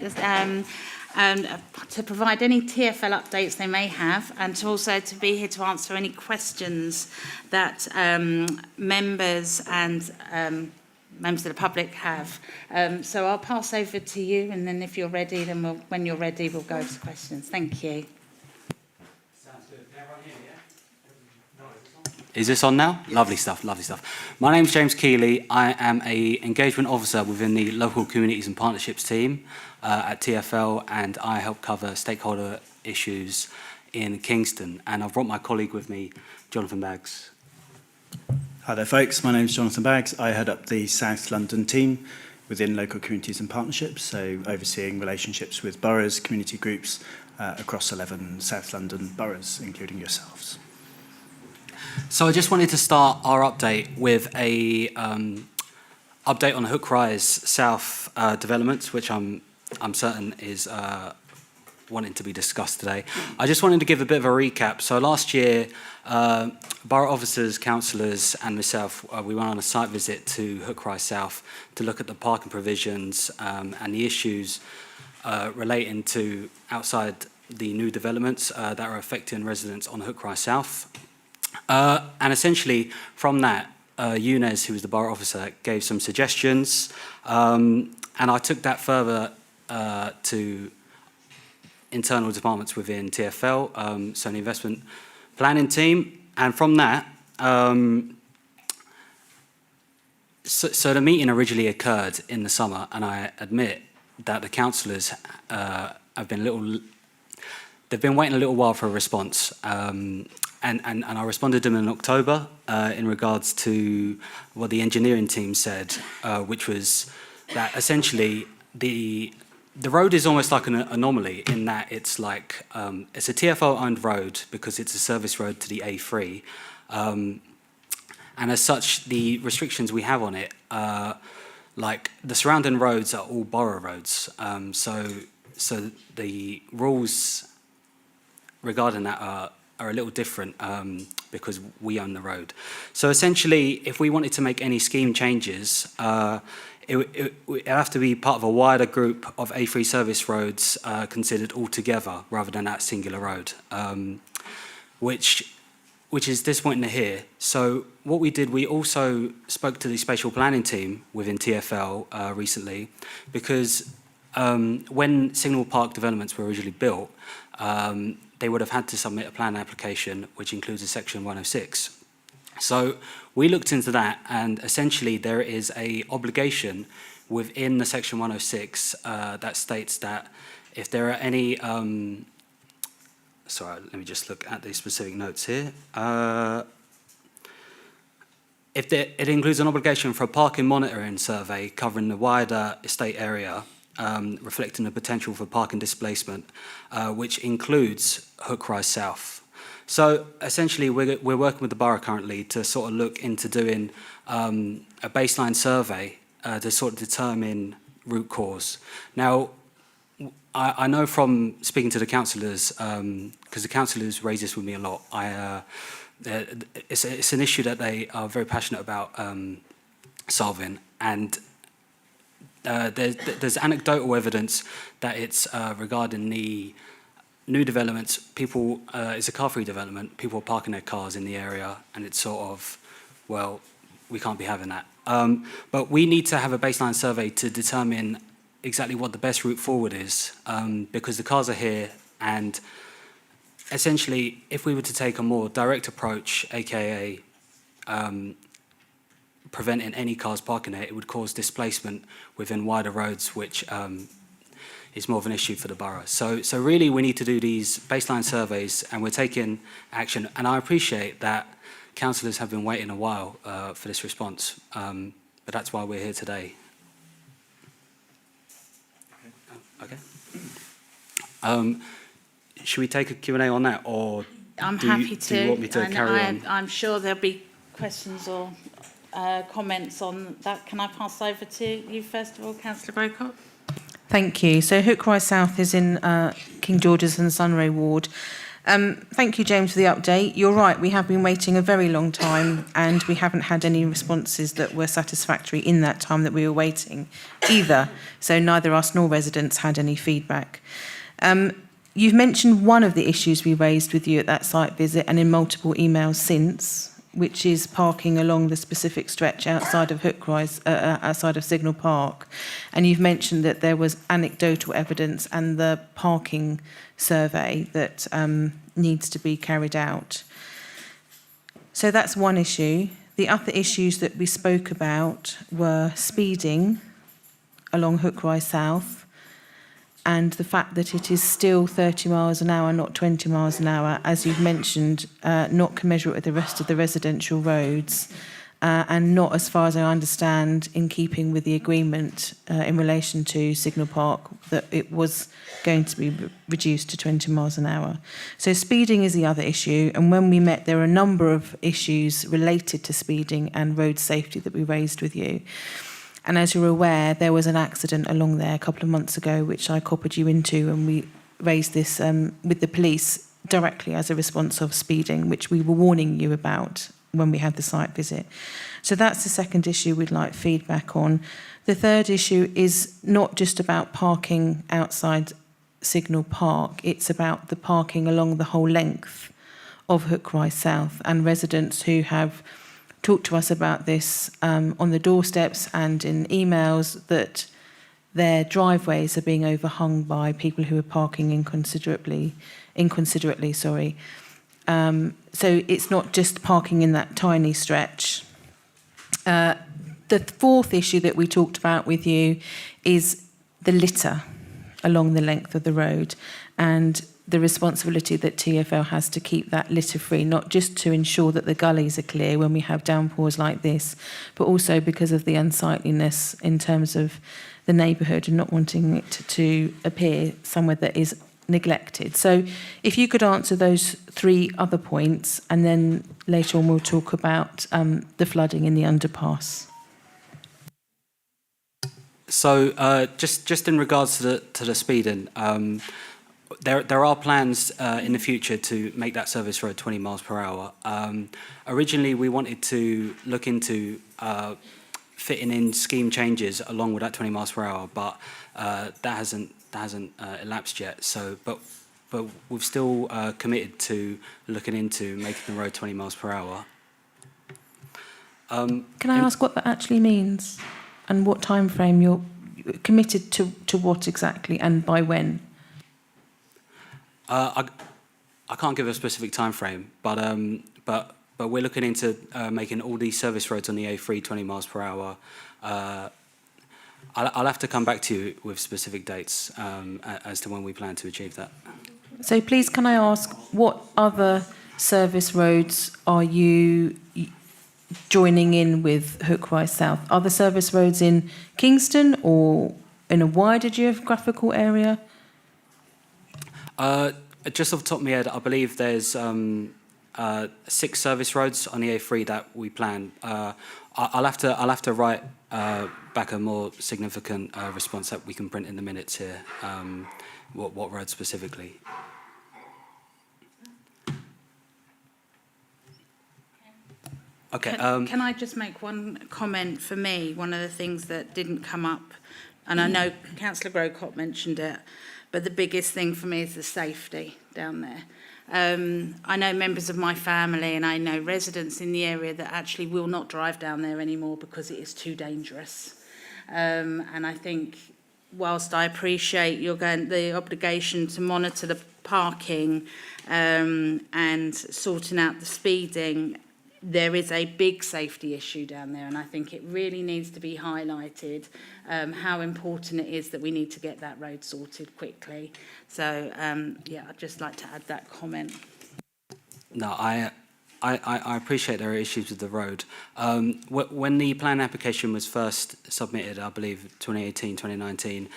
and to provide any TFL updates they may have, and to be here to answer any questions that members and members of the public have. So I'll pass over to you, and then if you're ready, then when you're ready, we'll go to questions. Thank you. Sounds good. Can everyone hear me, yeah? Is this on now? Lovely stuff, lovely stuff. My name's James Keeley. I am an engagement officer within the local communities and partnerships team at TFL, and I help cover stakeholder issues in Kingston. And I've brought my colleague with me, Jonathan Baggs. Hi there folks, my name is Jonathan Baggs. I head up the South London team within local communities and partnerships, so overseeing relationships with boroughs, community groups across 11 South London boroughs, including yourselves. So I just wanted to start our update with a update on Hook Rise South developments, which I'm certain is wanting to be discussed today. I just wanted to give a bit of a recap. So last year, borough officers, councillors and myself, we went on a site visit to Hook Rise South to look at the parking provisions and the issues relating to outside the new developments that are affecting residents on Hook Rise South. And essentially from that, Younes, who was the borough officer, gave some suggestions, and I took that further to internal departments within TFL, so the investment planning team, and from that, so the meeting originally occurred in the summer, and I admit that the councillors have been they've been waiting a little while for a response, and I responded to them in October in regards to what the engineering team said, which was that essentially the road is almost like an anomaly in that it's like it's a TFL-owned road because it's a service road to the A3, and as such, the restrictions we have on it, like the surrounding roads are all borough roads, so the rules regarding that are a little different because we own the road. So essentially, if we wanted to make any scheme changes, it would have to be part of a wider group of A3 service roads considered all together rather than that singular road, which is disappointing to hear. So what we did, we also spoke to the spatial planning team within TFL recently, because when Signal Park developments were originally built, they would have had to submit a plan application which includes a section 106. So we looked into that, and essentially there is a obligation within the section 106 that states that if there are any, sorry, let me just look at the specific notes here. It includes an obligation for a parking monitoring survey covering the wider estate area, reflecting the potential for parking displacement, which includes Hook Rise South. So essentially, we're working with the borough currently to sort of look into doing a baseline survey to sort of determine root cause. Now, I know from speaking to the councillors, because the councillors raise this with me a lot, it's an issue that they are very passionate about solving, and there's anecdotal evidence that it's regarding the new developments. People, it's a car-free development, people are parking their cars in the area, and it's sort of, well, we can't be having that. But we need to have a baseline survey to determine exactly what the best route forward is, because the cars are here, and essentially, if we were to take a more direct approach, aka preventing any cars parking there, it would cause displacement within wider roads, which is more of an issue for the borough. So really we need to do these baseline surveys, and we're taking action. And I appreciate that councillors have been waiting a while for this response, but that's why we're here today. Okay. Should we take a Q&A on that, or I'm happy to. Do you want me to carry on? I'm sure there'll be questions or comments on that. Can I pass over to you first of all, Councillor Brocott? Thank you. So Hook Rise South is in King George's and Sunray Ward. Thank you, James, for the update. You're right, we have been waiting a very long time and we haven't had any responses that were satisfactory in that time that we were waiting either. So neither us nor residents had any feedback. You've mentioned one of the issues we raised with you at that site visit and in multiple emails since, which is parking along the specific stretch outside of outside of Signal Park. And you've mentioned that there was anecdotal evidence and the parking survey that needs to be carried out. So that's one issue. The other issues that we spoke about were speeding along Hook Rise South, and the fact that it is still 30 miles an hour, not 20 miles an hour, as you've mentioned, not commensurate with the rest of the residential roads, and not, as far as I understand, in keeping with the agreement in relation to Signal Park, that it was going to be reduced to 20 miles an hour. So speeding is the other issue, and when we met, there were a number of issues related to speeding and road safety that we raised with you. And as you're aware, there was an accident along there a couple of months ago, which I copied you into, and we raised this with the police directly as a response of speeding, which we were warning you about when we had the site visit. So that's the second issue we'd like feedback on. The third issue is not just about parking outside Signal Park, it's about the parking along the whole length of Hook Rise South, and residents who have talked to us about this on the doorsteps and in emails, that their driveways are being overhung by people who are parking inconsiderately. So it's not just parking in that tiny stretch. The fourth issue that we talked about with you is the litter along the length of the road, and the responsibility that TFL has to keep that litter free, not just to ensure that the gullies are clear when we have downpours like this, but also because of the unsightliness in terms of the neighbourhood and not wanting it to appear somewhere that is neglected. So if you could answer those three other points, and then later on we'll talk about the flooding in the underpass. So just in regards to the speeding, there are plans in the future to make that service road 20 miles per hour. Originally, we wanted to look into fitting in scheme changes along with that 20 miles per hour, but that hasn't elapsed yet. So, but we've still committed to looking into making the road 20 miles per hour. Can I ask what that actually means, and what time frame you're committed to what exactly, and by when? I can't give a specific time frame, but we're looking into making all these service roads on the A3 20 miles per hour. I'll have to come back to you with specific dates as to when we plan to achieve that. So please, can I ask, what other service roads are you joining in with Hook Rise South? Are the service roads in Kingston or in a wider geographical area? Just off the top of my head, I believe there's 6 service roads on the A3 that we plan. I'll have to write back a more significant response that we can print in the minutes here. What road specifically? Okay. Can I just make one comment for me? One of the things that didn't come up, and I know Councillor Grocott mentioned it, but the biggest thing for me is the safety down there. I know members of my family and I know residents in the area that actually will not drive down there anymore because it is too dangerous. And I think whilst I appreciate the obligation to monitor the parking and sorting out the speeding, there is a big safety issue down there, and I think it really needs to be highlighted how important it is that we need to get that road sorted quickly. So, yeah, I'd just like to add that comment. No, I appreciate there are issues with the road. When the plan application was first submitted, I believe 2018, 2019,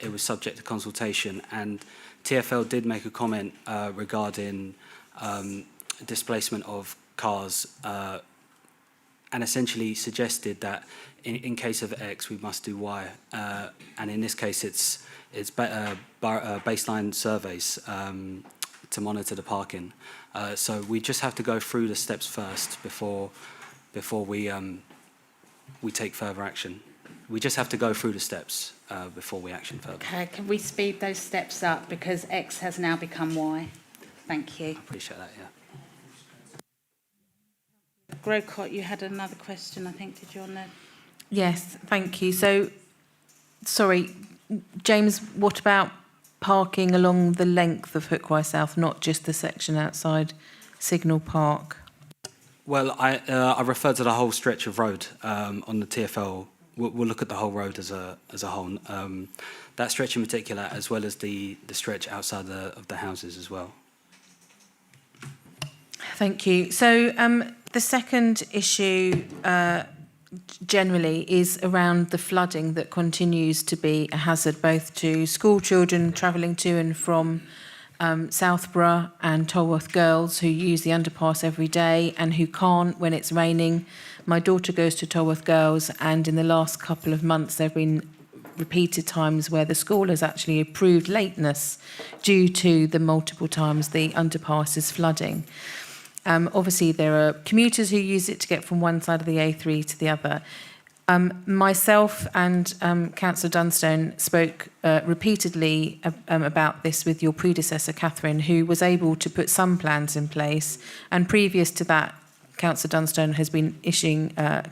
it was subject to consultation, and TFL did make a comment regarding displacement of cars, and essentially suggested that in case of X we must do Y, and in this case it's baseline surveys to monitor the parking. So we just have to go through the steps first before we take further action. We just have to go through the steps before we action further. Okay, can we speed those steps up because X has now become Y? Thank you. I appreciate that, yeah. Grocott, you had another question, I think, did you, on the... Yes, thank you. So, sorry, James, what about parking along the length of Hookway South, not just the section outside Signal Park? Well, I refer to the whole stretch of road on the TFL. We'll look at the whole road as a whole. That stretch in particular, as well as the stretch outside of the houses as well. Thank you. So the second issue generally is around the flooding that continues to be a hazard both to school children travelling to and from Southborough and Tolworth girls who use the underpass every day and who can't when it's raining. My daughter goes to Tolworth Girls, and in the last couple of months there have been repeated times where the school has actually approved lateness due to the multiple times the underpass is flooding. Obviously, there are commuters who use it to get from one side of the A3 to the other. Myself and Councillor Dunstone spoke repeatedly about this with your predecessor, Catherine, who was able to put some plans in place. And previous to that, Councillor Dunstone has been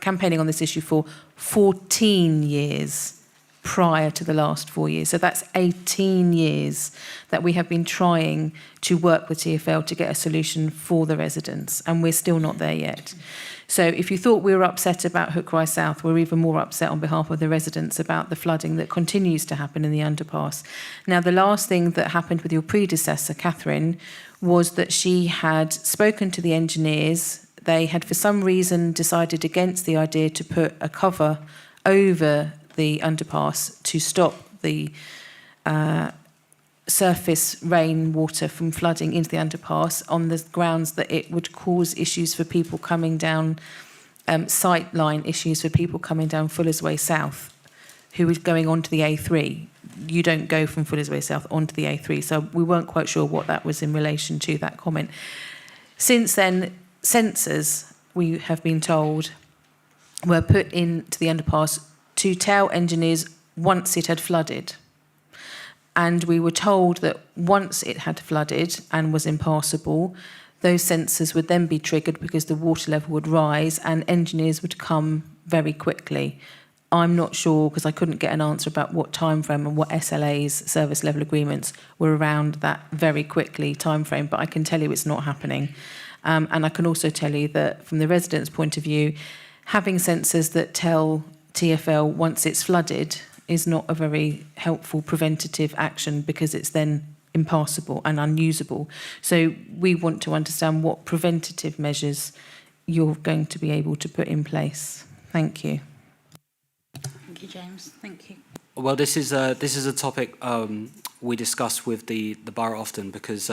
campaigning on this issue for 14 years prior to the last 4 years. So that's 18 years that we have been trying to work with TFL to get a solution for the residents, and we're still not there yet. So if you thought we were upset about Hookway South, we're even more upset on behalf of the residents about the flooding that continues to happen in the underpass. Now, the last thing that happened with your predecessor, Catherine, was that she had spoken to the engineers. They had, for some reason, decided against the idea to put a cover over the underpass to stop the surface rainwater from flooding into the underpass on the grounds that it would cause issues for people coming down, sight line issues for people coming down Fuller's Way South who was going onto the A3. You don't go from Fuller's Way South onto the A3, so we weren't quite sure what that was in relation to that comment. Since then, sensors, we have been told, were put into the underpass to tell engineers once it had flooded. And we were told that once it had flooded and was impassable, those sensors would then be triggered because the water level would rise and engineers would come very quickly. I'm not sure, because I couldn't get an answer about what time frame and what SLA's, service level agreements, were around that very quickly time frame, but I can tell you it's not happening. And I can also tell you that from the residents' point of view, having sensors that tell TFL once it's flooded is not a very helpful preventative action because it's then impassable and unusable. So we want to understand what preventative measures you're going to be able to put in place. Thank you. Thank you, James. Thank you. Well, this is a topic we discuss with the borough often because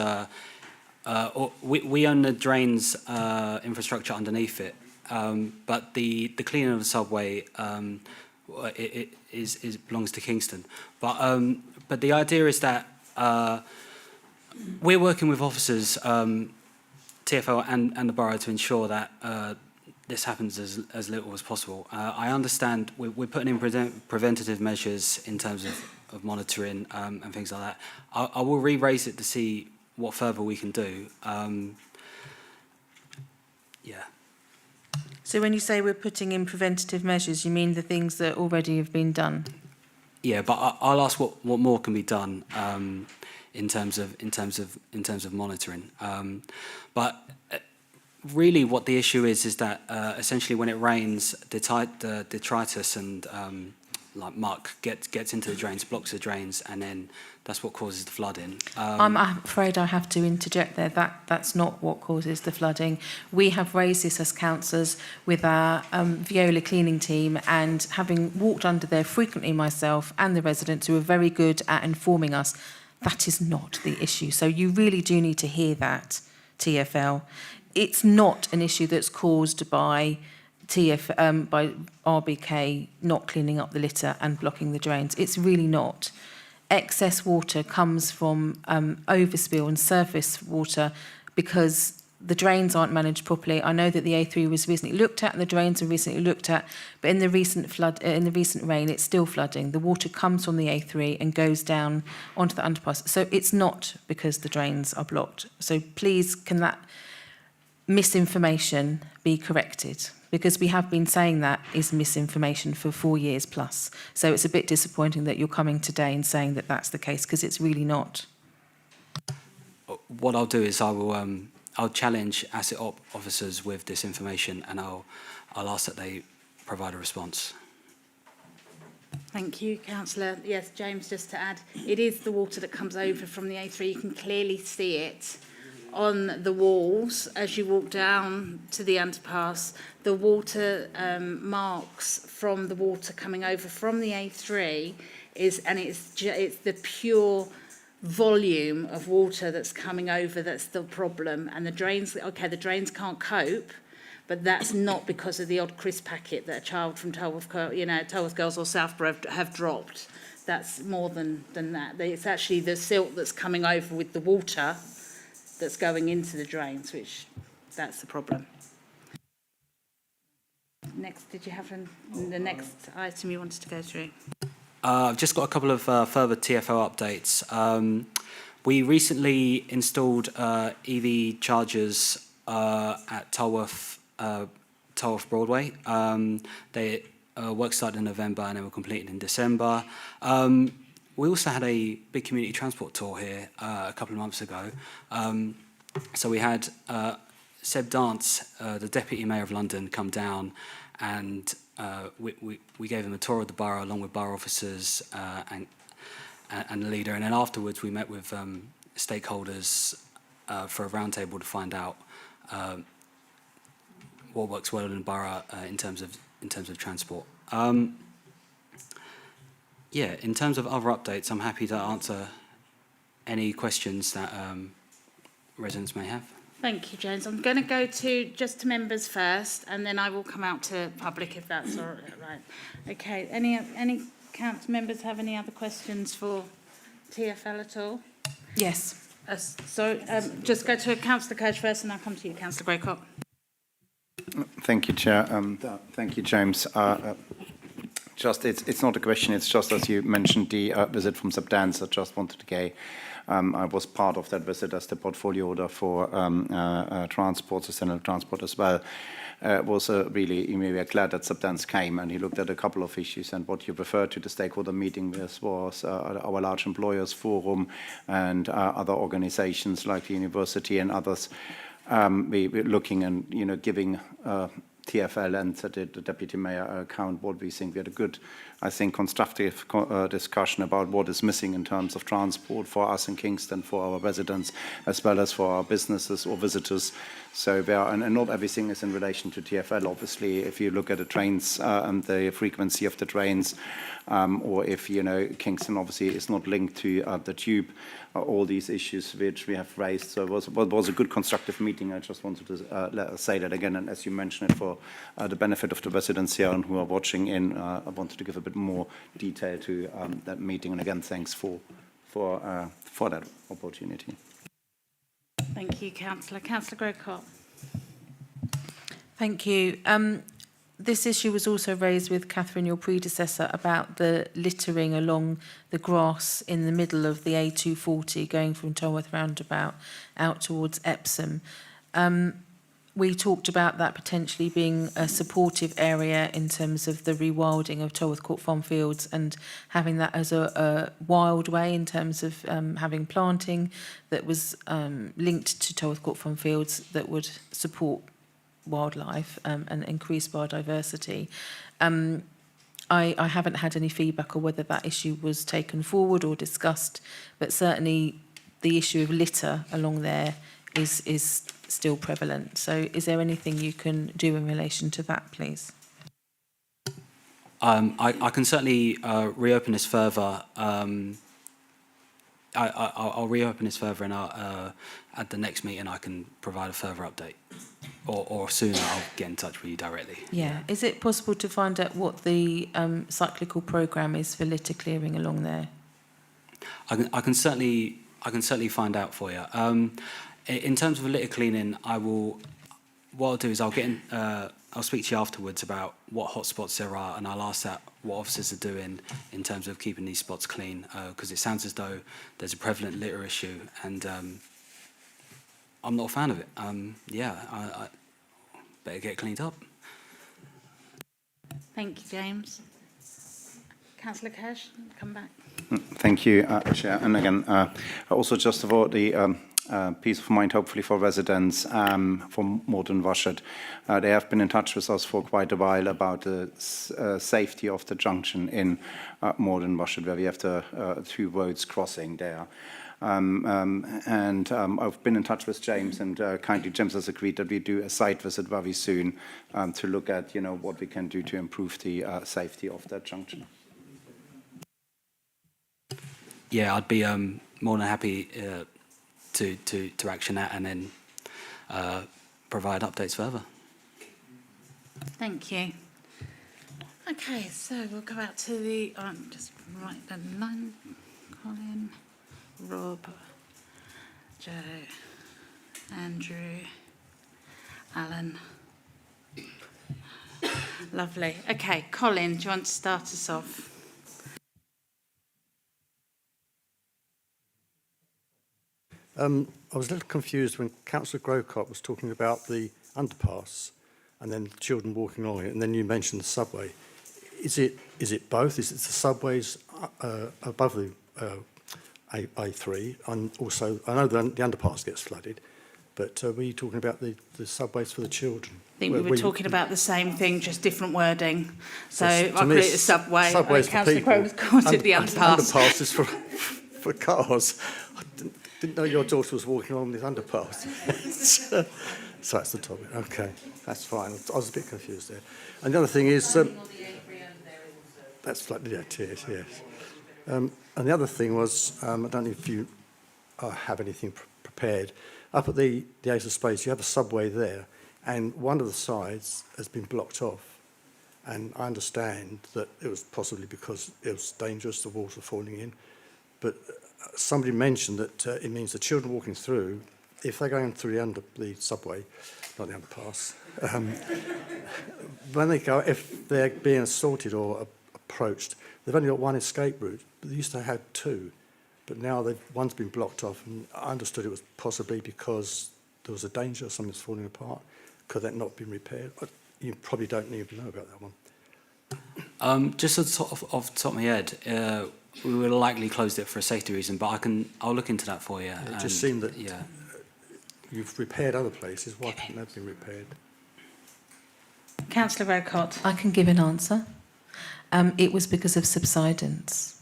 we own the drains infrastructure underneath it, but the cleaning of the subway it belongs to Kingston. But the idea is that we're working with officers, TFL and the borough, to ensure that this happens as little as possible. I understand we're putting in preventative measures in terms of monitoring and things like that. I will re-raise it to see what further we can do. Yeah. So when you say we're putting in preventative measures, you mean the things that already have been done? Yeah, but I'll ask what more can be done in terms of monitoring. But really, what the issue is that essentially when it rains, detritus and like muck gets into the drains, blocks the drains, and then that's what causes the flooding. I'm afraid I have to interject there. That's not what causes the flooding. We have raised this as councillors with our Viola cleaning team, and having walked under there frequently myself and the residents who are very good at informing us, that is not the issue. So you really do need to hear that, TFL. It's not an issue that's caused by by RBK not cleaning up the litter and blocking the drains. It's really not. excess water comes from overspill and surface water because the drains aren't managed properly. I know that the A3 was recently looked at and the drains were recently looked at, but in the recent rain, it's still flooding. The water comes from the A3 and goes down onto the underpass. So it's not because the drains are blocked. So please, can that misinformation be corrected? Because we have been saying that is misinformation for 4 years plus. So it's a bit disappointing that you're coming today and saying that that's the case, because it's really not. What I'll do is I'll challenge asset officers with this information, and I'll ask that they provide a response. Thank you, Councillor. Yes, James, just to add, it is the water that comes over from the A3. You can clearly see it on the walls as you walk down to the underpass. The water marks from the water coming over from the A3 it's the pure volume of water that's coming over that's the problem. And the drains, okay, the drains can't cope, but that's not because of the odd crisp packet that a child from Tolworth Girls or Southborough have dropped. That's more than that. It's actually the silt that's coming over with the water that's going into the drains, which that's the problem. Next, did you have the next item you wanted to go through? I've just got a couple of further TFL updates. We recently installed EV chargers at Tolworth Broadway. They work started in November and they were completed in December. We also had a big community transport tour here a couple of months ago. So we had Seb Dance, the Deputy Mayor of London, come down, and we gave him a tour of the borough along with borough officers and the leader. And then afterwards we met with stakeholders for a roundtable to find out what works well in the borough in terms of transport. Yeah, in terms of other updates, I'm happy to answer any questions that residents may have. Thank you, James. I'm going to go to members first, and then I will come out to public if that's all right. Okay. Any council members have any other questions for TFL at all? Yes. Just go to Councillor Kirsch first, and I'll come to you, Councillor Greycott. Thank you, Chair. Thank you, James. It's not a question. It's just as you mentioned the visit from Seb Dance. I just wanted to go. I was part of that visit as the portfolio order for transport, sustainable transport as well. We are glad that Seb Dance came and he looked at a couple of issues, and what you referred to the stakeholder meeting was our large employers forum and other organizations like the university and others. We're looking and giving TFL and the Deputy Mayor account what we think. We had a good, I think, constructive discussion about what is missing in terms of transport for us in Kingston, for our residents, as well as for our businesses or visitors. So and not everything is in relation to TFL, obviously. If you look at the trains and the frequency of the trains, or if, Kingston obviously is not linked to the tube, all these issues which we have raised. So it was a good constructive meeting. I just wanted to say that again, and as you mentioned it, for the benefit of the residents here and who are watching in, I wanted to give a bit more detail to that meeting. And again, thanks for that opportunity. Thank you, Councillor. Councillor Greycott. Thank you. This issue was also raised with Catherine, your predecessor, about the littering along the grass in the middle of the A240 going from Tolworth Roundabout out towards Epsom. We talked about that potentially being a supportive area in terms of the rewilding of Tolworth Court Farm Fields and having that as a wild way in terms of having planting that was linked to Tolworth Court Farm Fields that would support wildlife and increase biodiversity. I haven't had any feedback on whether that issue was taken forward or discussed, but certainly the issue of litter along there is still prevalent. So is there anything you can do in relation to that, please? I can certainly reopen this further. I'll reopen this further, and at the next meeting I can provide a further update. Or sooner, I'll get in touch with you directly. Yeah. Is it possible to find out what the cyclical programme is for litter clearing along there? I can certainly find out for you. In terms of a litter cleaning, what I'll do is I'll speak to you afterwards about what hotspots there are, and I'll ask that what officers are doing in terms of keeping these spots clean, because it sounds as though there's a prevalent litter issue, and I'm not a fan of it. I better get cleaned up. Thank you, James. Councillor Kirsch, come back. Thank you, Chair. And again, also just about the peace of mind, hopefully for residents from Morden Washed. They have been in touch with us for quite a while about the safety of the junction in Morden Washed, where we have the two roads crossing there. I've been in touch with James, and kindly James has agreed that we do a site visit very soon to look at, what we can do to improve the safety of that junction. Yeah, I'd be more than happy to action that and then provide updates further. Thank you. Okay, so we'll go out to the, just write the line. Colin, Rob, Joe, Andrew, Alan. Lovely. Okay, Colin, do you want to start us off? I was a little confused when Councillor Grocott was talking about the underpass and then children walking along it, and then you mentioned the subway. Is it both? Is it the subways above the A3, and also I know the underpass gets flooded, but were you talking about the subways for the children? I think we were talking about the same thing, just different wording. So I to call me, it the subway. Subways for Councillor people. Crowe was called it the underpass. Underpass is for cars. I didn't know your daughter was walking along this underpass. So that's the topic. Okay, that's fine. I was a bit confused there. And the other thing is, that's like, yeah, it is, yes. And the other thing was, I don't know if you have anything prepared. Up at the Ace of Spades, you have a subway there, and one of the sides has been blocked off. And I understand that it was possibly because it was dangerous, the walls were falling in. But somebody mentioned that it means the children walking through, if they're going through the subway, not the underpass, when they go, if they're being assaulted or approached, they've only got one escape route, but they used to have two. But now one's been blocked off, and I understood it was possibly because there was a danger, something's falling apart. Could that not been repaired? You probably don't even know about that one. Just off the top of my head, we would have likely closed it for a safety reason, but I'll look into that for you. It just seemed that you've repaired other places. Why couldn't that be repaired? Councillor Rocott. I can give an answer. It was because of subsidence.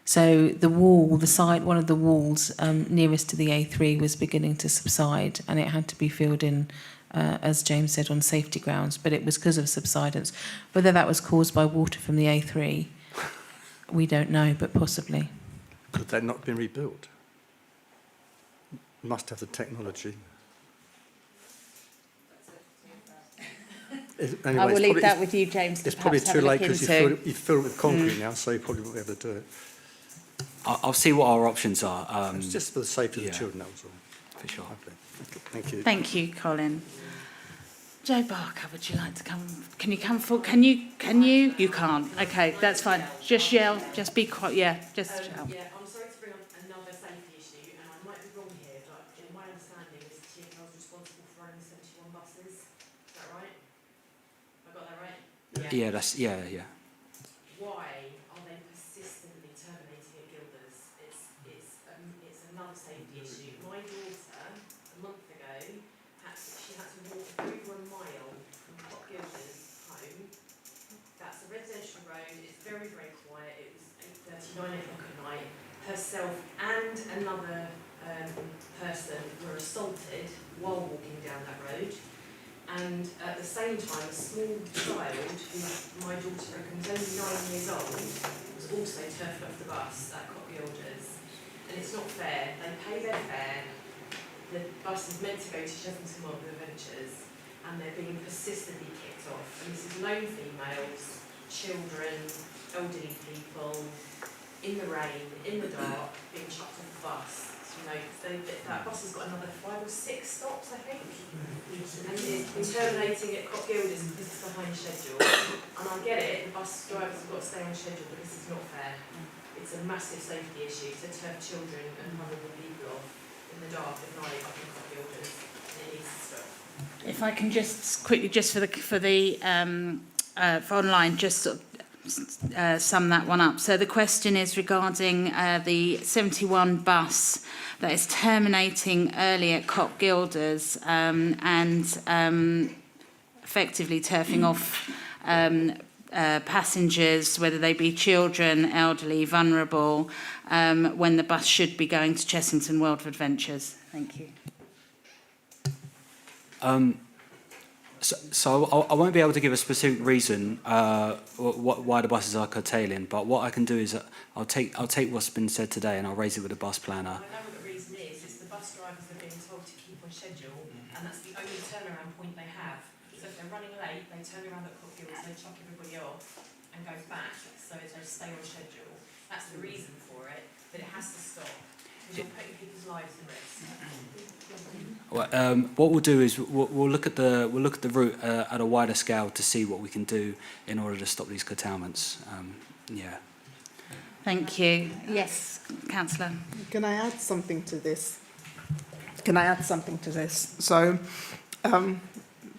So the wall, one of the walls nearest to the A3 was beginning to subside, and it had to be filled in, as James said, on safety grounds, but it was because of subsidence. Whether that was caused by water from the A3, we don't know, but possibly. Could that not have been rebuilt? Must have the technology. Anyway, I will leave that with you, James. It's probably too late because you fill it with concrete now, so you probably won't be able to do it. I'll see what our options are. It's just for the safety of the children, that was all. For sure. Okay. Thank you. Thank you, Colin. Joe Barker, would you like to come? Can you come forward? Can you? You can't. Okay, that's fine. Just yell. Just be quiet. Yeah, just shout. Yeah, I'm sorry to bring up another safety issue, and I might be wrong here, but in my understanding is the TFL is responsible for only 71 buses. Is that right? I got that right? Yeah. Why are they persistently terminating at Gilders? It's another safety issue. My daughter, a month ago, she had to walk over a mile from Pop Gilders home. That's a residential road. It's very, very quiet. It was 8:30, 9 o'clock at night. Herself and another person were assaulted while walking down that road. And at the same time, a small child, who my daughter reckons only 9 years old, was also turfed off the bus at Cockgilders. And it's not fair. They pay their fare. The bus is meant to go to Chesington Modern Adventures, and they're being persistently kicked off. And this is lone females, children, elderly people. in the rain, in the dark, being chucked off the bus. You know, that bus has got another 5 or 6 stops, I think, and it's terminating at Cop Gilders because it's behind schedule. And I get it, the bus drivers have got to stay on schedule, but this is not fair. It's a massive safety issue to have children and vulnerable people off in the dark at night up in Cop Gilders. It needs to stop. If I can just quickly, just for online, just sort of sum that one up. So the question is regarding the 71 bus that is terminating early at Cop Gilders and effectively turfing off passengers, whether they be children, elderly, vulnerable, when the bus should be going to Chessington World of Adventures. Thank you. So I won't be able to give a specific reason why the buses are curtailing, but what I can do is I'll take what's been said today and I'll raise it with the bus planner. I know what the reason is. It's the bus drivers are being told to keep on schedule, and that's the only turnaround point they have. So if they're running late, they turn around at Cop Gilders, they chuck everybody off and go back, so they stay on schedule. That's the reason for it, but it has to stop. Because you're putting people's lives at risk. Well, what we'll do is we'll look at the route at a wider scale to see what we can do in order to stop these curtailments. Yeah. Thank you. Yes, Councillor. Can I add something to this? So,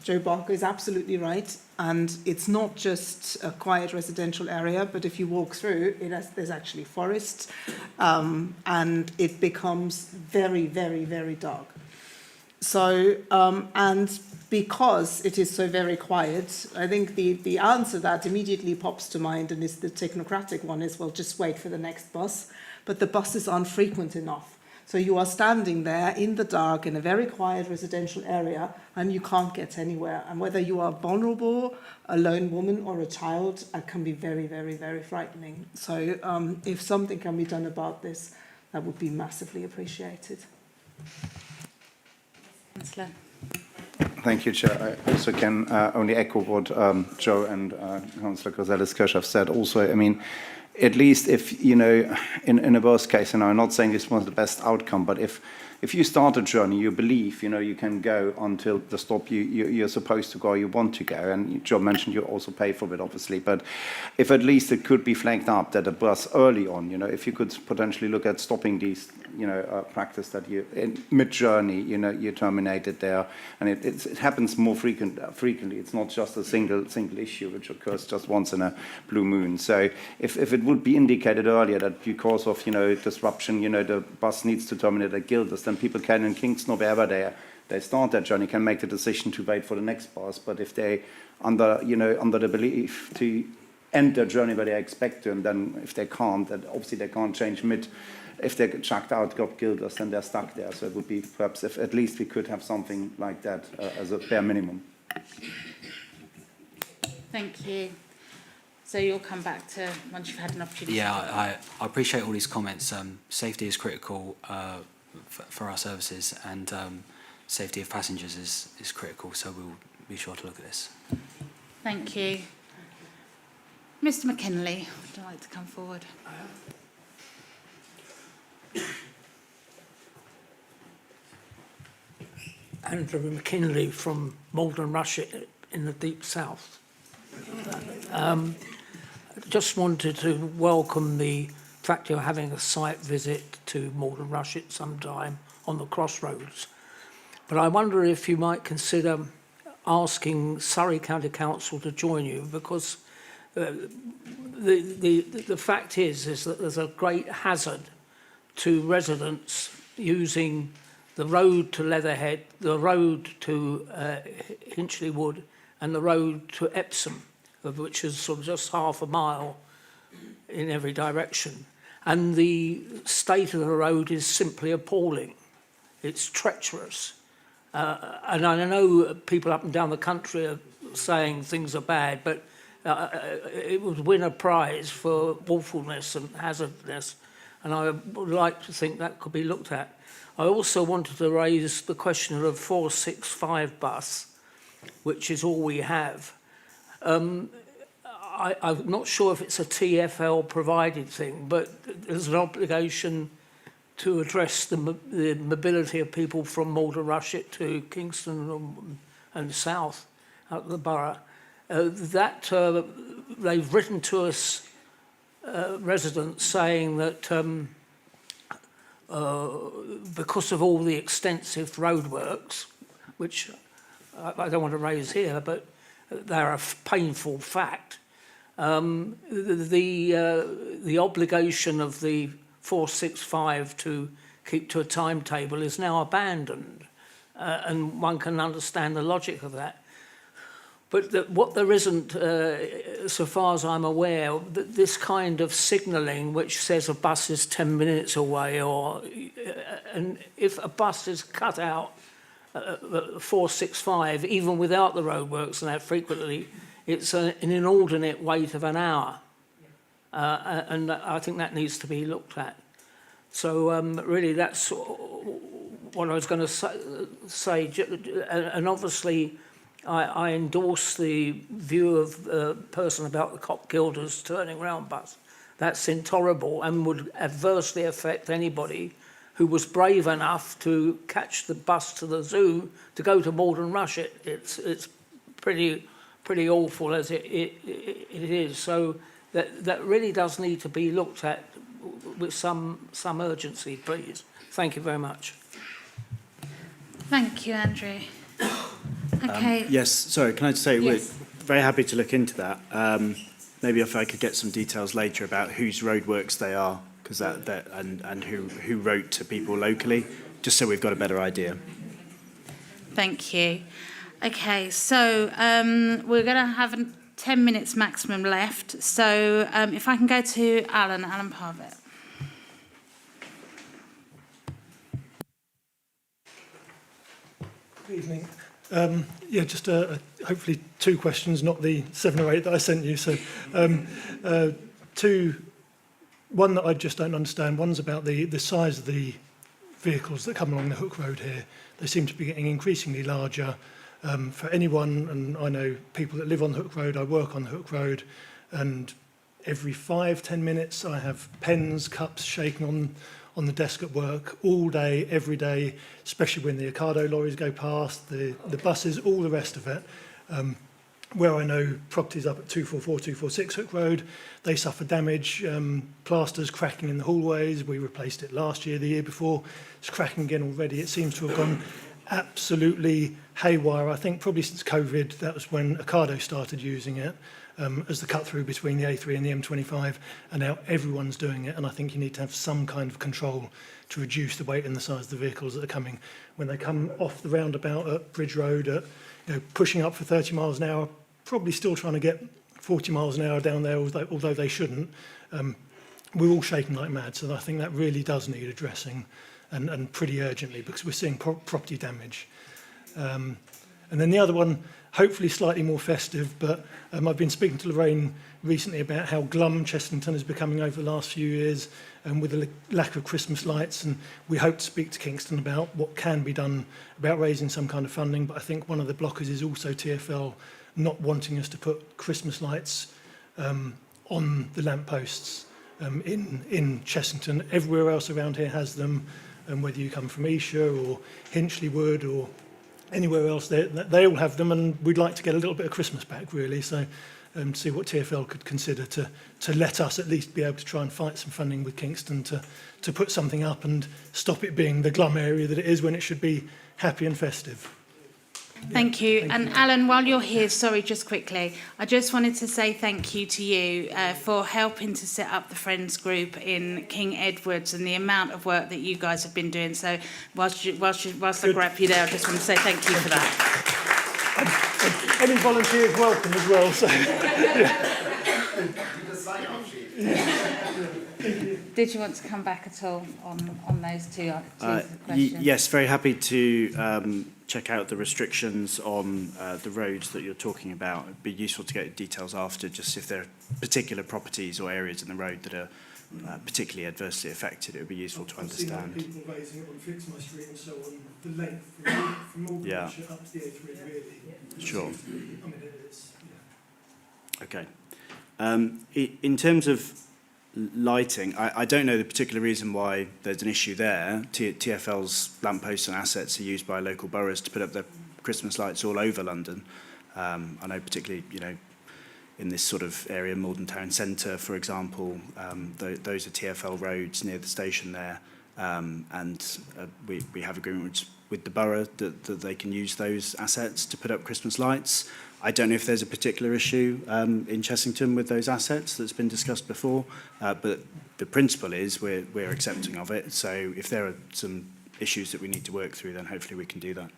Joe Barker is absolutely right, and it's not just a quiet residential area, but if you walk through, there's actually forest, and it becomes very, very, very dark. So, and because it is so very quiet, I think the answer that immediately pops to mind, and is the technocratic one, is, well, just wait for the next bus. But the buses aren't frequent enough. So you are standing there in the dark in a very quiet residential area, and you can't get anywhere. And whether you are vulnerable, a lone woman or a child, it can be very, very, very frightening. So if something can be done about this, that would be massively appreciated. Councillor. Thank you, Chair. I also can only echo what Joe and Councillor González-Kirsch have said. Also, I mean, at least if, you know, in a worst case, and I'm not saying this was the best outcome, but if you start a journey, you believe, you know, you can go until the stop you're supposed to go, or you want to go, and Joe mentioned you also pay for it, obviously, but if at least it could be flagged up that a bus early on, you know, if you could potentially look at stopping these, you know, practice that you, in mid-journey, you know, you terminated there, and it happens more frequently. It's not just a single issue which occurs just once in a blue moon. So if it would be indicated earlier that because of, you know, disruption, you know, the bus needs to terminate at Gilders, then people can in Kingston or wherever they start that journey can make the decision to wait for the next bus. But if they under the belief to end their journey where they expect to, and then if they can't, then obviously they can't change if they're chucked out Cop Gilders, then they're stuck there. So it would be perhaps if at least we could have something like that as a bare minimum. Thank you. So you'll come back to once you've had an opportunity. Yeah, I appreciate all these comments. Safety is critical for our services, and safety of passengers is critical, so we'll be sure to look at this. Thank you. Mr McKinley, would you like to come forward? Andrew McKinley from Malden Rushet in the Deep South. Just wanted to welcome the fact you're having a site visit to Malden Rushet sometime on the crossroads. But I wonder if you might consider asking Surrey County Council to join you, because the fact is that there's a great hazard to residents using the road to Leatherhead, the road to Hinchley Wood, and the road to Epsom, of which is sort of just half a mile in every direction. And the state of the road is simply appalling. It's treacherous. And I know people up and down the country are saying things are bad, but it would win a prize for awfulness and hazardness. And I would like to think that could be looked at. I also wanted to raise the question of a 465 bus, which is all we have. I'm not sure if it's a TFL provided thing, but there's an obligation to address the mobility of people from Malden Rushet to Kingston and south out of the borough. They've written to us, residents, saying that because of all the extensive roadworks, which I don't want to raise here, but they're a painful fact, the obligation of the 465 to keep to a timetable is now abandoned, and one can understand the logic of that. But what there isn't, so far as I'm aware, this kind of signalling which says a bus is 10 minutes away, and if a bus is cut out 465, even without the roadworks and that frequently, it's an inordinate wait of an hour. And I think that needs to be looked at. So really that's what I was going to say. And obviously I endorse the view of the person about the Cop Gilders turning round bus. That's intolerable and would adversely affect anybody who was brave enough to catch the bus to the zoo to go to Malden Rushet. It's pretty awful as it is. So that really does need to be looked at with some urgency, please. Thank you very much. Thank you, Andrew. Okay. Yes, sorry, can I just say, Yes. we're very happy to look into that. Maybe if I could get some details later about whose roadworks they are, because and who wrote to people locally, just so we've got a better idea. Thank you. Okay, so we're going to have 10 minutes maximum left. So if I can go to Alan Parvett. Good evening. Yeah, just hopefully 2 questions, not the 7 or 8 that I sent you. So 2, one that I just don't understand. One's about the size of the vehicles that come along the Hook Road here. They seem to be getting increasingly larger. For anyone, and I know people that live on the Hook Road, I work on the Hook Road, and every 5-10 minutes I have pens, cups shaking on the desk at work all day, every day, especially when the Ocado lorries go past, the buses, all the rest of it. Where I know properties up at 244, 246 Hook Road, they suffer damage, plasters cracking in the hallways. We replaced it last year, the year before. It's cracking again already. It seems to have gone absolutely haywire. I think probably since COVID, that was when Ocado started using it as the cut through between the A3 and the M25, and now everyone's doing it. And I think you need to have some kind of control to reduce the weight and the size of the vehicles that are coming. When they come off the roundabout at Bridge Road, pushing up for 30 miles an hour, probably still trying to get 40 miles an hour down there, although they shouldn't. We're all shaking like mad, so I think that really does need addressing, and pretty urgently, because we're seeing property damage. And then the other one, hopefully slightly more festive, but I've been speaking to Lorraine recently about how glum Chessington is becoming over the last few years, and with the lack of Christmas lights, and we hope to speak to Kingston about what can be done about raising some kind of funding. But I think one of the blockers is also TFL not wanting us to put Christmas lights on the lampposts in Chessington. Everywhere else around here has them, and whether you come from Esher or Hinchley Wood or anywhere else, they all have them, and we'd like to get a little bit of Christmas back, really. So see what TFL could consider to let us at least be able to try and fight some funding with Kingston to put something up and stop it being the glum area that it is when it should be happy and festive. Thank you. And Alan, while you're here, sorry, just quickly, I just wanted to say thank you to you for helping to set up the Friends group in King Edward's and the amount of work that you guys have been doing. So whilst I grab you there, I just want to say thank you for that. Any volunteers welcome as well. So, Did you want to come back at all on those two questions? Yes, very happy to check out the restrictions on the roads that you're talking about. It'd be useful to get details after, just if there are particular properties or areas in the road that are particularly adversely affected. It would be useful to understand. I've seen people raising it on Fix My Street and so on, the length from Malden Rushet up to the A3, really. Sure. I mean, it is, yeah. Okay. In terms of lighting, I don't know the particular reason why there's an issue there. TFL's lampposts and assets are used by local boroughs to put up their Christmas lights all over London. I know particularly, in this sort of area, Malden Town Centre, for example, those are TFL roads near the station there, and we have agreement with the borough that they can use those assets to put up Christmas lights. I don't know if there's a particular issue in Chessington with those assets that's been discussed before, but the principle is we're accepting of it. So if there are some issues that we need to work through, then hopefully we can do that.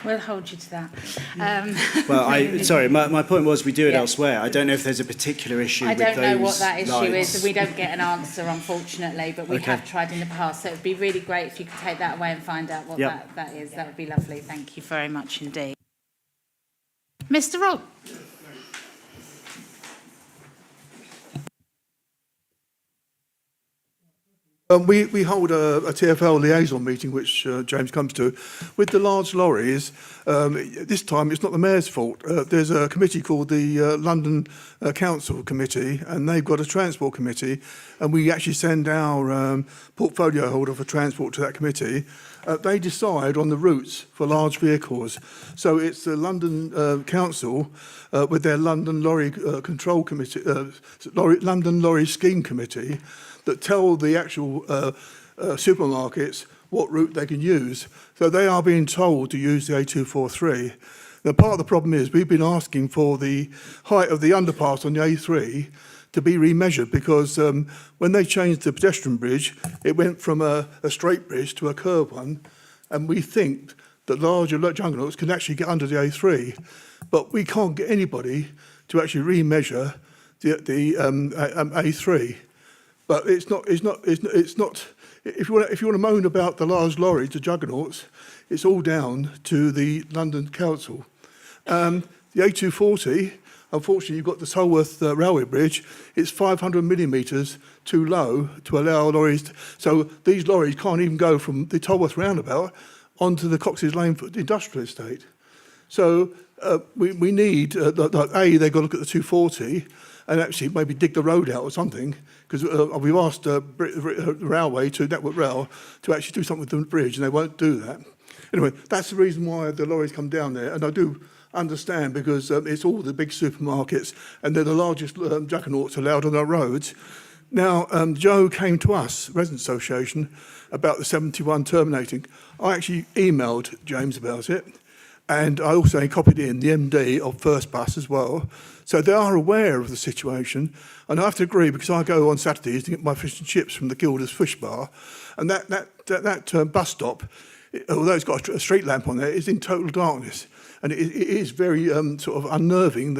We'll hold you to that. Sorry, my point was we do it Yeah. elsewhere. I don't know if there's a particular issue I with those don't know what that issue lights. is. We don't get an answer, unfortunately, but we Okay. have tried in the past. So it would be really great if you could take that away and find out what Yep. that is. That would be lovely. Thank you very much indeed. Mr. Rod. We hold a TFL liaison meeting, which James comes to, with the large lorries. This time it's not the mayor's fault. There's a committee called the London Council Committee, and they've got a transport committee, and we actually send our portfolio holder for transport to that committee. They decide on the routes for large vehicles. So it's the London Council with their London Lorry Control Committee, London Lorry Scheme Committee, that tell the actual supermarkets what route they can use. So they are being told to use the A243. Now, part of the problem is we've been asking for the height of the underpass on the A3 to be remeasured because when they changed the pedestrian bridge, it went from a straight bridge to a curved one, and we think that larger juggernauts can actually get under the A3, but we can't get anybody to actually remeasure the A3. But it's not. If you want to moan about the large lorries, the juggernauts, it's all down to the London Council. The A240, unfortunately, you've got the Tolworth Railway Bridge. It's 500 millimetres too low to allow lorries. So these lorries can't even go from the Tolworth roundabout onto the Cox's Lane industrial estate. So we need, they've got to look at the 240 and actually maybe dig the road out or something, because we've asked the railway, to Network Rail, to actually do something with the bridge, and they won't do that. Anyway, that's the reason why the lorries come down there, and I do understand, because it's all the big supermarkets, and they're the largest juggernauts allowed on our roads. Now, Joe came to us, Residents Association, about the 71 terminating. I actually emailed James about it, and I also copied in the MD of First Bus as well. So they are aware of the situation. And I have to agree, because I go on Saturdays to get my fish and chips from the Gilda's Fish Bar, and that bus stop, although it's got a street lamp on there, is in total darkness. And it is very sort of unnerving.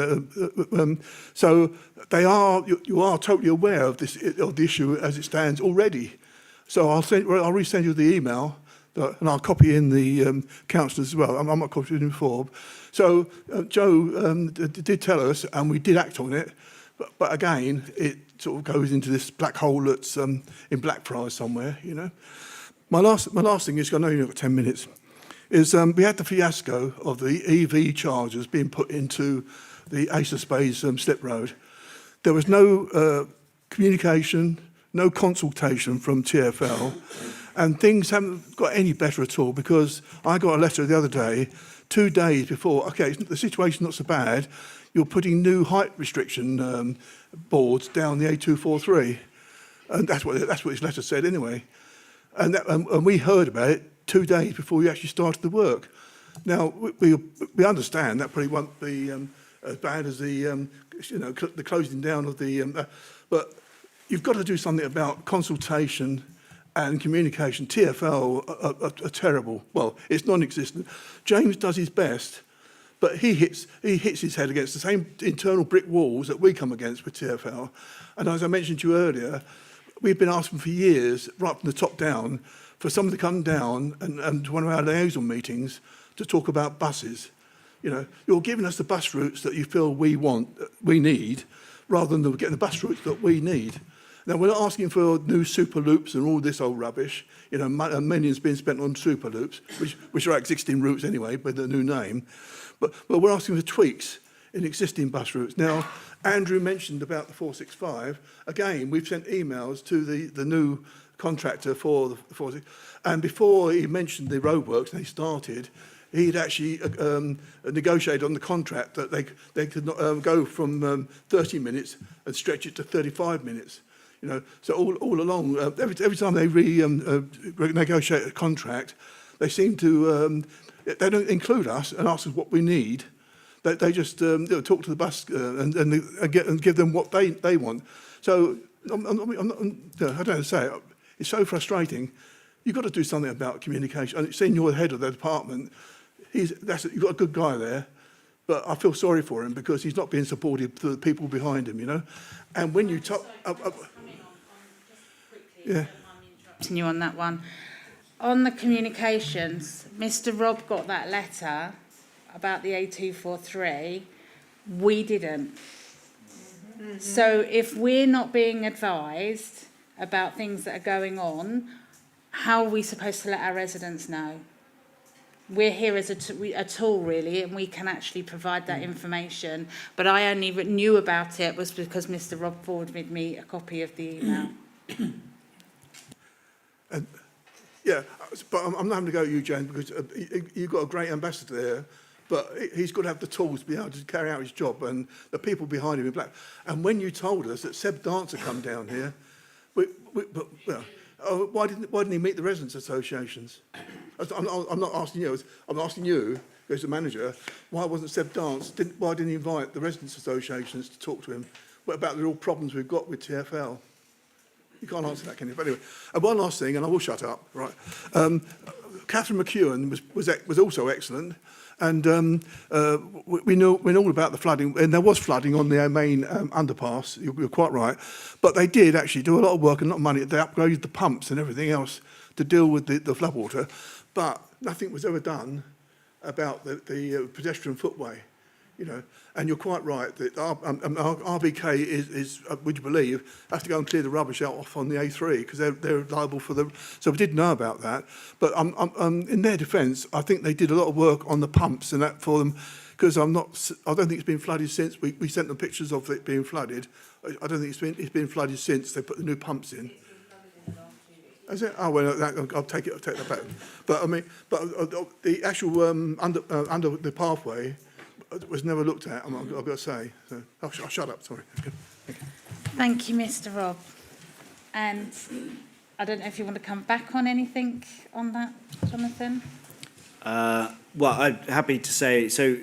So they are, you are totally aware of the issue as it stands already. So I'll resend you the email, and I'll copy in the councillors as well. I'm not copying in before. So Joe did tell us, and we did act on it. But again, it sort of goes into this black hole that's in Blackfriars somewhere, My last thing is, I know you've got 10 minutes, is we had the fiasco of the EV chargers being put into the Ace of Spades slip road. There was no communication, no consultation from TFL, and things haven't got any better at all, because I got a letter the other day, 2 days before, okay, the situation's not so bad, you're putting new height restriction boards down the A243. And that's what his letter said anyway. And we heard about it 2 days before we actually started the work. Now, we understand that probably won't be as bad as the closing down of the... but you've got to do something about consultation and communication. TFL are terrible. Well, it's non-existent. James does his best, but he hits his head against the same internal brick walls that we come against with TFL. And as I mentioned to you earlier, we've been asking for years, right from the top down, for someone to come down and to one of our liaison meetings to talk about buses. You're giving us the bus routes that you feel we need, rather than getting the bus routes that we need. Now, we're not asking for new super loops and all this old rubbish. Millions being spent on super loops, which are existing routes anyway, with the new name. But we're asking for tweaks. in existing bus routes. Now, Andrew mentioned about the 465. Again, we've sent emails to the new contractor for the 465. And before he mentioned the roadworks and they started, he'd actually negotiated on the contract that they could not, go from 30 minutes and stretch it to 35 minutes. You know, so all along, every time they renegotiate a contract, they seem to, they don't include us and ask us what we need. They just talk to the bus and give them what they want. So I don't know how to say it. It's so frustrating. You've got to do something about communication. And seeing you're the head of the department, you've got a good guy there, but I feel sorry for him because he's not being supportive to the people behind him, you know. And when you talk, yeah, interrupting you on that one. On the communications, Mr. Rob got that letter about the A243. We didn't. So if we're not being advised about things that are going on, how are we supposed to let our residents know? We're here as a tool, really, and we can actually provide that information. But I only knew about it was because Mr. Rob forwarded me a copy of the email. Yeah, but I'm not having to go at you, Jane, because you've got a great ambassador there, but he's got to have the tools to be able to carry out his job, and the people behind him in black. And when you told us that Seb Dancer come down here, why didn't he meet the residents' associations? I'm not asking you. I'm asking you, as the manager, why wasn't Seb Dance? Why didn't he invite the residents' associations to talk to him? What about the real problems we've got with TFL? You can't answer that, can you? But anyway, and one last thing, and I will shut up. Right, Catherine McEwen was also excellent, and we know all about the flooding, and there was flooding on the main underpass. You're quite right, but they did actually do a lot of work and a lot of money. They upgraded the pumps and everything else to deal with the floodwater, but nothing was ever done about the pedestrian footway. You know, and you're quite right that our RBK is would you believe, have to go and clear the rubbish out off on the A3 because they're liable for the. So we did know about that, but in their defence, I think they did a lot of work on the pumps and that for them, because I don't think it's been flooded since we sent them pictures of it being flooded. I don't think it's been flooded since they put the new pumps in. Is it? Oh well, I'll take that back. But I mean, the actual under the pathway was never looked at, I've got to say. So I'll shut up, sorry. Thank you, Mr. Rob. And I don't know if you want to come back on anything on that, Jonathan? Well, I'm happy to say, so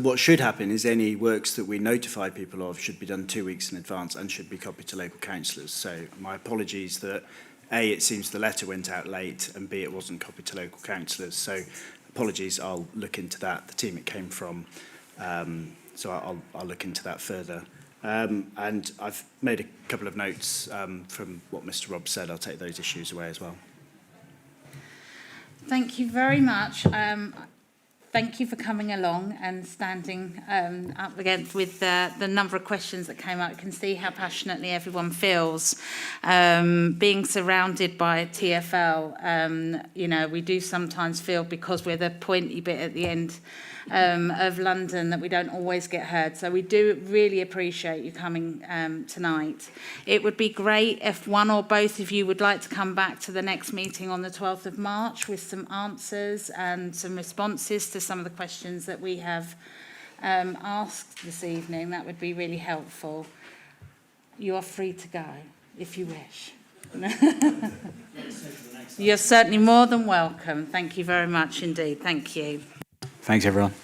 what should happen is any works that we notify people of should be done 2 weeks in advance and should be copied to local councillors. So my apologies that A, it seems the letter went out late, and B, it wasn't copied to local councillors. So apologies, I'll look into that, the team it came from, so I'll look into that further. And I've made a couple of notes from what Mr. Robb said. I'll take those issues away as well. Thank you very much. Thank you for coming along and standing up against with the number of questions that came up. You can see how passionately everyone feels. Being surrounded by TFL, you know, we do sometimes feel, because we're the pointy bit at the end of London, that we don't always get heard. So we do really appreciate you coming tonight. It would be great if one or both of you would like to come back to the next meeting on the 12th of March with some answers and some responses to some of the questions that we have asked this evening. That would be really helpful. You are free to go if you wish. You're certainly more than welcome. Thank you very much indeed. Thank you. Thanks, everyone.